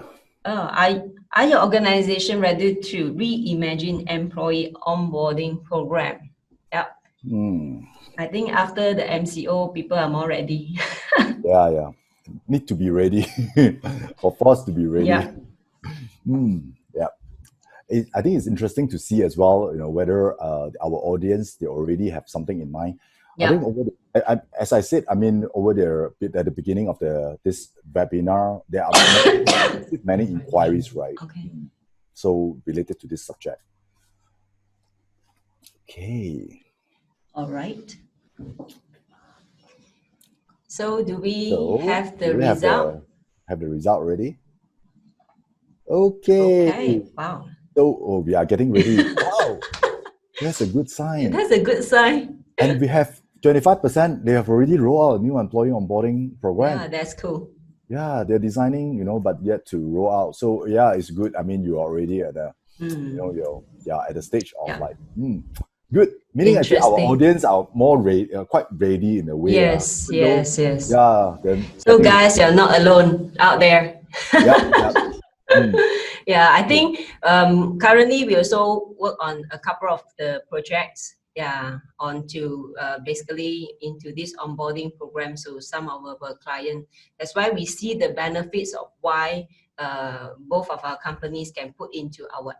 Are your organization ready to reimagine employee onboarding program? Yeah. I think after the MCO, people are more ready. Yeah. Need to be ready, or forced to be ready. Yeah. Yeah. I think it's interesting to see as well, whether our audience, they already have something in mind. Yeah. I think as I said, over there at the beginning of this webinar, there are many inquiries, right? Okay. So related to this subject. Okay. All right. So do we have the result? Have the result ready? Okay. Wow. So we are getting ready. Wow. That's a good sign. That's a good sign. And we have 25%, they have already rolled out a new employee onboarding program. Yeah, that's cool. Yeah, they're designing, but yet to roll out. So yeah, it's good. I mean, you're already at the, you're at the stage of Yeah. like, good. Meaning actually our Interesting. audience are more quite ready in a way. Yes, yes, yes. Yeah, then I So think guys, you're not alone out there. yep. Yeah, I think currently we also work on a couple of the projects. Yeah, onto basically into this onboarding program. So some of our clients, that's why we see the benefits of why both of our companies can put into our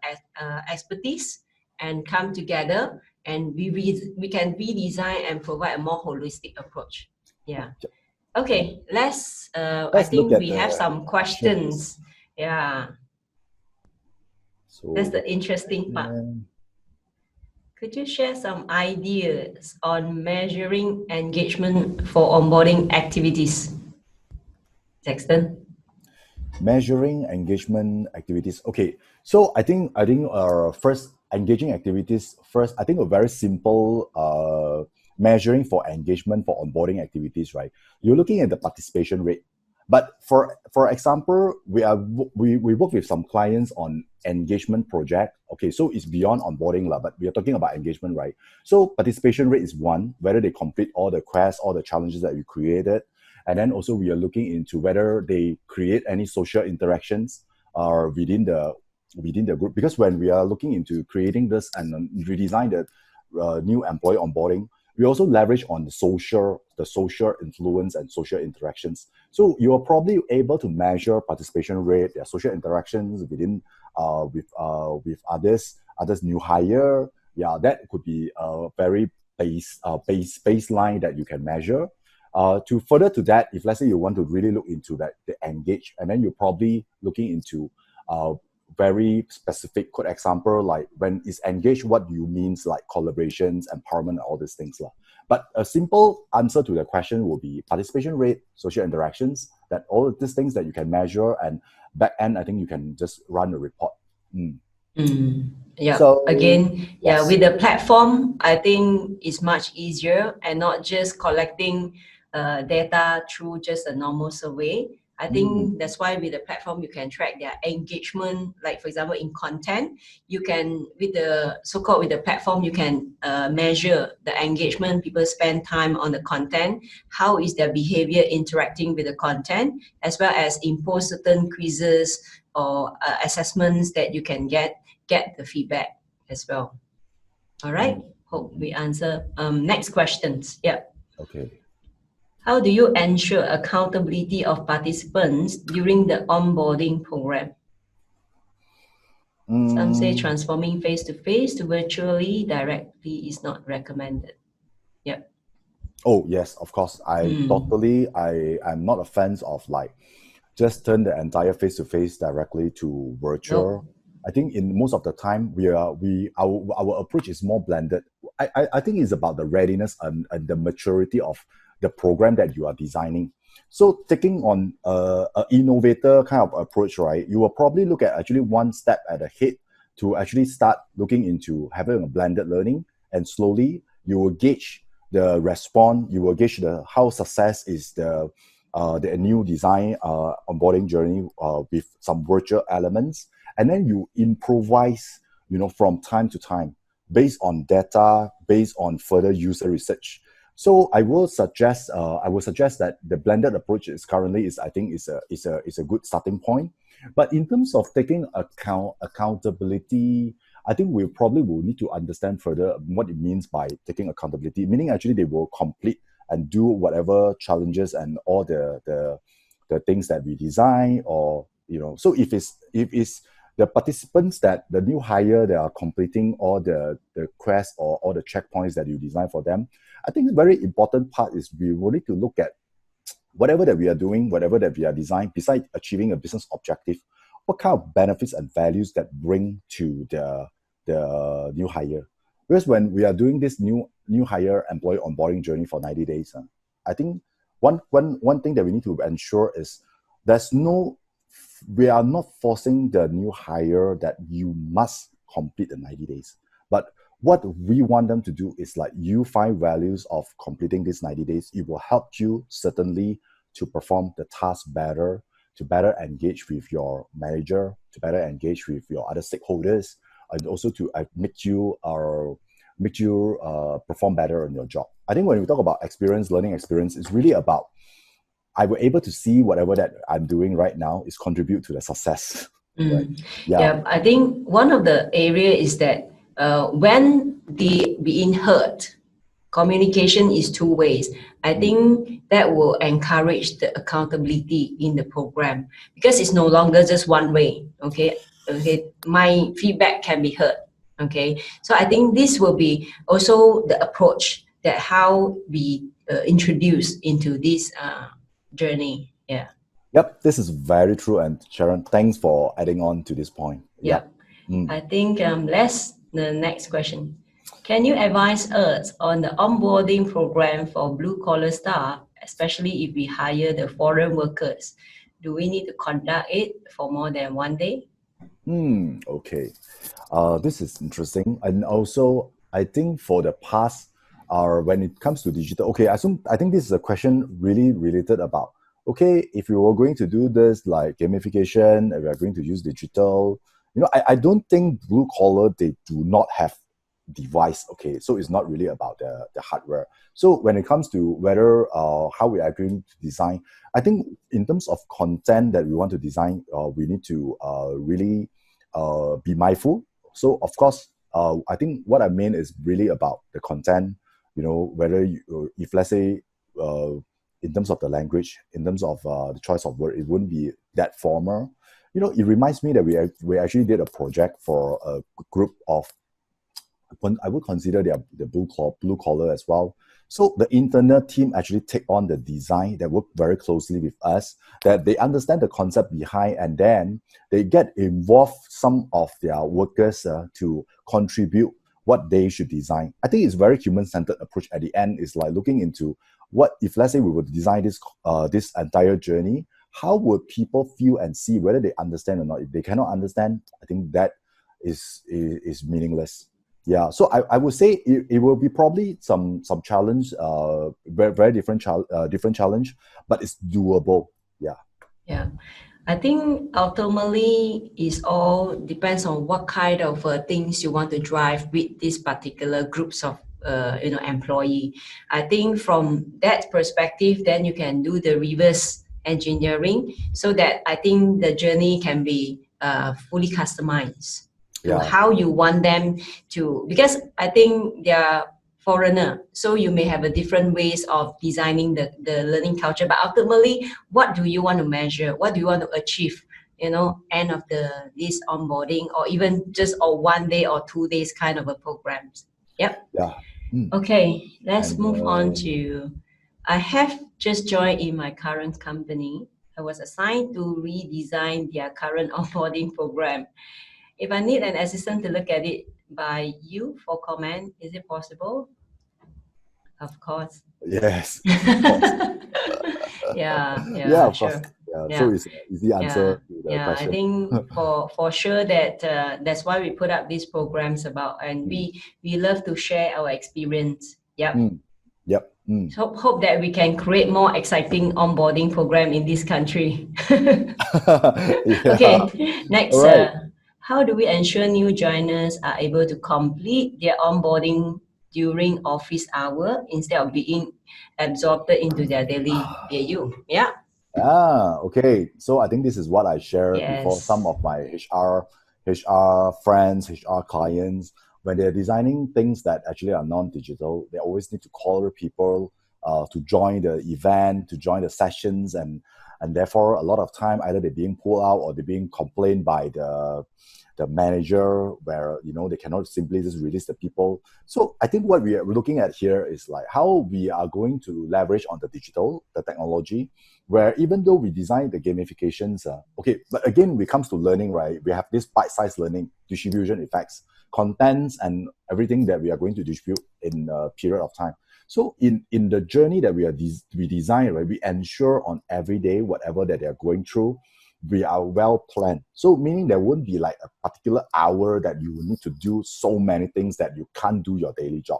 expertise and come together, and we can redesign and provide a more holistic approach. Yeah. Okay, I Let's look think at we the have some questions. Yeah, so that's the interesting part. Could you share some ideas on measuring engagement for onboarding activities? Jaxton? measuring engagement activities. Okay, so I think first engaging activities first. I think a very simple measuring for engagement for onboarding activities, right? You're looking at the participation rate. But for example, we work with some clients on engagement project. Okay, so it's beyond onboarding lah, but we are talking about engagement, right? So participation rate is one, whether they complete all the quests, all the challenges that we created. And then also we are looking into whether they create any social interactions within the group. Because when we are looking into creating this and redesign the new employee onboarding, we also leverage on the social influence and social interactions. So you are probably able to measure participation rate, their social interactions within with others new hire. Yeah, that could be a very baseline that you can measure. To further to that, if let's say you want to really look into that, the engage, and then you're probably looking into very specific code example, like when it's engaged, what do you means like collaborations, empowerment, all these things. But a simple answer to the question will be participation rate, social interactions, that all of these things that you can measure, and back end, I think you can just run a report. Yeah. So, again, yeah, yes. with the platform, I think it's much easier and not just collecting data through just a normal survey. I think that's why with the platform, you can track their engagement. Like for example, in content, you can, with the so-called with the platform, you can measure the engagement. People spend time on the content. How is their behavior interacting with the content, as well as impose certain quizzes or assessments that you can get the feedback as well. All right. Hope we answer. Next questions. Yeah. Okay. How do you ensure accountability of participants during the onboarding program? Some say transforming face-to-face to virtually directly is not recommended. Yep. Oh yes, of course. I'm not a fan of like just turn the entire face-to-face directly to virtual. Nope. I think in most of the time our approach is more blended. I think it's about the readiness and the maturity of the program that you are designing. So taking on a innovator kind of approach, right? You will probably look at actually one step at a head to actually start looking into having a blended learning, and slowly you will gauge the response. You will gauge how success is the new design onboarding journey with some virtual elements, and then you improvise, from time to time based on data, based on further user research. So I will suggest that the blended approach is a good starting point. But in terms of taking accountability, I think we probably will need to understand further what it means by taking accountability. Meaning, actually, they will complete and do whatever challenges and all the things that we design, or So if it's the participants, that the new hire, they are completing all the quests or all the checkpoints that you design for them, I think the very important part is we will need to look at whatever that we are doing, whatever that we are designing, besides achieving a business objective, what kind of benefits and values that bring to the new hire. Because when we are doing this new hire employee onboarding journey for 90 days, I think one thing that we need to ensure is we are not forcing the new hire that you must complete the 90 days. But what we want them to do is like, you find values of completing these 90 days. It will help you certainly to perform the task better, to better engage with your manager, to better engage with your other stakeholders, and also to make you perform better in your job. I think when we talk about experience, learning experience, it's really about, I were able to see whatever that I'm doing right now is contribute to the success. Right? Yeah, I think one of the area is that when the being heard, communication is two ways. I think that will encourage the accountability in the program, because it's no longer just one way. Okay, my feedback can be heard. Okay, so I think this will be also the approach that how we introduce into this journey. Yeah. Yep, this is very true. And Sharon, thanks for adding on to this point. Yep. I think the next question. Can you advise us on the onboarding program for blue collar staff, especially if we hire the foreign workers? Do we need to conduct it for more than one day? Okay. This is interesting. And also, I think for the past, when it comes to digital, okay, I think this is a question really related about, okay, if you were going to do this like gamification, if we are going to use digital, I don't think blue collar, they do not have device. Okay, so it's not really about the hardware. So when it comes to whether how we are going to design, I think in terms of content that we want to design, we need to really be mindful. So of course, I think what I mean is really about the content. Whether if let's say in terms of the language, in terms of the choice of word, it wouldn't be that formal. It reminds me that we actually did a project for a group of, I would consider they are the blue collar as well. So the internal team actually take on the design, that work very closely with us, that they understand the concept behind, and then they get involved some of their workers to contribute what they should design. I think it's very human-centered approach. At the end, is like looking into what if, let's say, we would design this entire journey, how would people feel and see whether they understand or not. If they cannot understand, I think that is meaningless. Yeah, so I would say it will be probably some challenge, very different challenge, but it's doable. Yeah. Yeah, I think ultimately it's all depends on what kind of things you want to drive with these particular groups of employee. I think from that perspective, then you can do the reverse engineering, so that I think the journey can be fully customized to how you want them to, because I think they are foreigner, so you may have a different ways of designing the learning culture, but ultimately, what do you want to measure? What do you want to achieve? End of this onboarding, or even just a 1 day or 2 days kind of a programs. Yep. Yeah. Okay, let's move on to, I have just joined in my current company. I was assigned to redesign their current onboarding program. If I need an assistant to look at it by you for comment, is it possible? Of course. Yes. Yeah, of sure. course. Yeah. So it's an easy answer to the question. I think for sure that that's why we put up these programs about, and we love to share our experience. Yep. Yep. Hope that we can create more exciting onboarding program in this country. Okay, next. Right. How do we ensure new joiners are able to complete their onboarding during office hour instead of being absorbed into their daily BAU? Yeah. Okay. So I think this is what I shared before. Some of my HR friends, HR clients, when they're designing things that actually are non-digital, they always need to call people to join the event, to join the sessions, and therefore a lot of time either they're being pulled out or they're being complained by the manager, where they cannot simply just release the people. So I think what we're looking at here is like how we are going to leverage on the technology, where even though we design the gamifications, but again, when it comes to learning, right, we have this bite-sized learning, distribution effects, contents, and everything that we are going to distribute in a period of time. So in the journey that we design, right, we ensure on every day, whatever that they are going through, we are well planned. So meaning there won't be like a particular hour that you will need to do so many things that you can't do your daily job.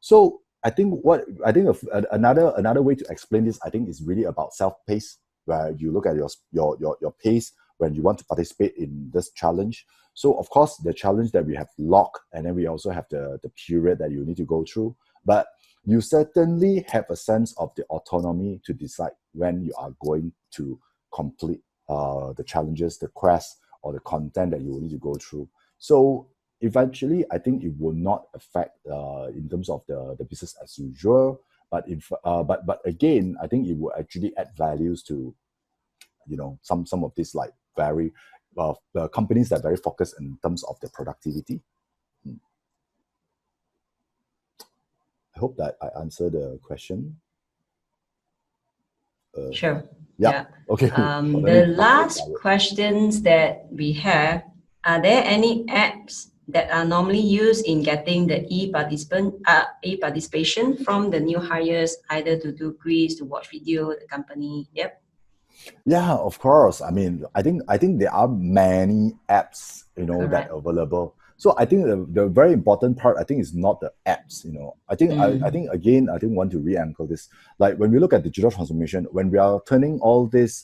So I think another way to explain this, I think, is really about self-pace, where you look at your pace when you want to participate in this challenge. So of course, the challenge that we have locked, and then we also have the period that you need to go through. But you certainly have a sense of the autonomy to decide when you are going to complete the challenges, the quest, or the content that you will need to go through. So eventually, I think it will not affect in terms of the business as usual. But but again, I think it will actually add values to, you know, some of these like very companies that are very focused in terms of their productivity. I hope that I answered the question. Sure. Yeah. Okay. The last questions that we have, are there any apps that are normally used in getting the e-participation from the new hires, either to do quiz, to watch video, the company? Yep. Yeah, of course. I mean, I think there are many apps, you know, that are available. So I think the very important part, I think, is not the apps. You know, I think I think again, I think want to re-anchor this. Like when we look at digital transformation, when we are turning all this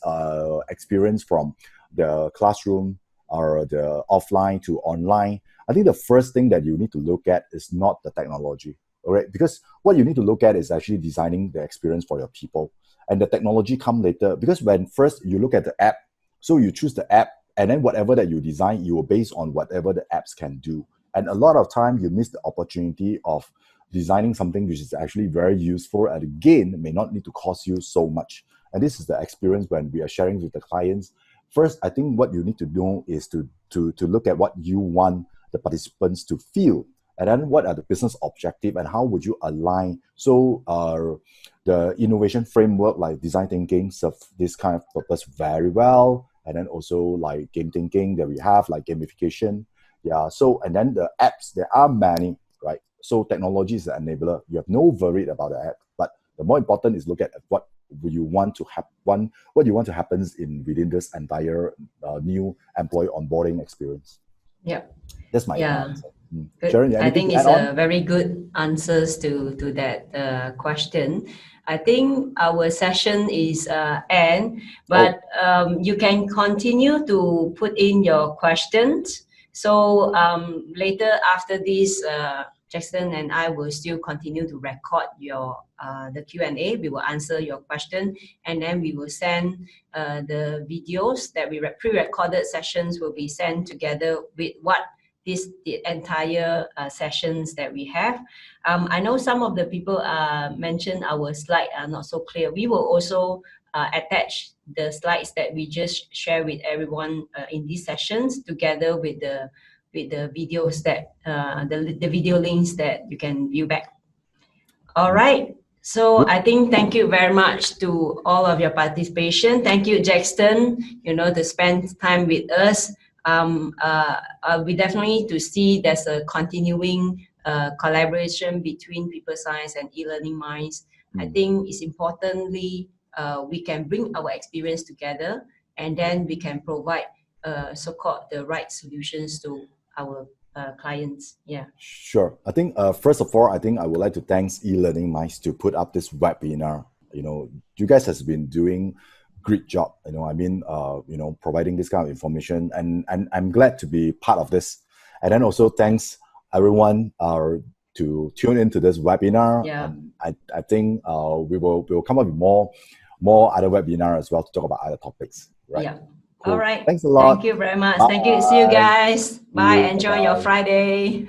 experience from the classroom or the offline to online, I think the first thing that you need to look at is not the technology, all right? Because what you need to look at is actually designing the experience for your people, and the technology come later. Because when first you look at the app, so you choose the app, and then whatever that you design, you will base on whatever the apps can do. And a lot of time you miss the opportunity of designing something which is actually very useful, and again may not need to cost you so much. And this is the experience when we are sharing with the clients. First, I think what you need to do is to look at what you want the participants to feel, and then what are the business objective, and how would you align. So the innovation framework like design thinking serve this kind of purpose very well. And then also like game thinking that we have, like gamification. Yeah. So, and then the apps, there are many, right? So technology is an enabler. You have no worry about the app, but the more important is look at what you want to happen, what you want to happen within this entire new employee onboarding experience. Yeah. That's my answer. Sharon, I think it's a very good answers to that question. I think our session is end, but you can continue to put in your questions. So later after this, Jaxton and I will still continue to record your the Q&A. We will answer your question, and then we will send the videos that we pre-recorded sessions will be sent together with the entire sessions that we have. I know some of the people mentioned our slide are not so clear. We will also attach the slides that we just share with everyone in these sessions together with the videos that the video links that you can view back. All right. So I think thank you very much to all of your participation. Thank you, Jaxton, to spend time with us. We definitely need to see there's a continuing collaboration between people science and e-learning minds. I think it's importantly we can bring our experience together, and then we can provide so-called the right solutions to our clients. Yeah. Sure. I think first of all, I think I would like to thank e-learning minds to put up this webinar. You guys has been doing great job, providing this kind of information, and I'm glad to be part of this. And then also thanks everyone to tune into this webinar. Yeah. I think we will come up with more other webinar as well to talk about other topics. Right? Yeah. Cool. All right. Thanks a lot. Thank you very much. Bye. Thank you. See you guys. Bye. Enjoy Bye-bye. your Friday.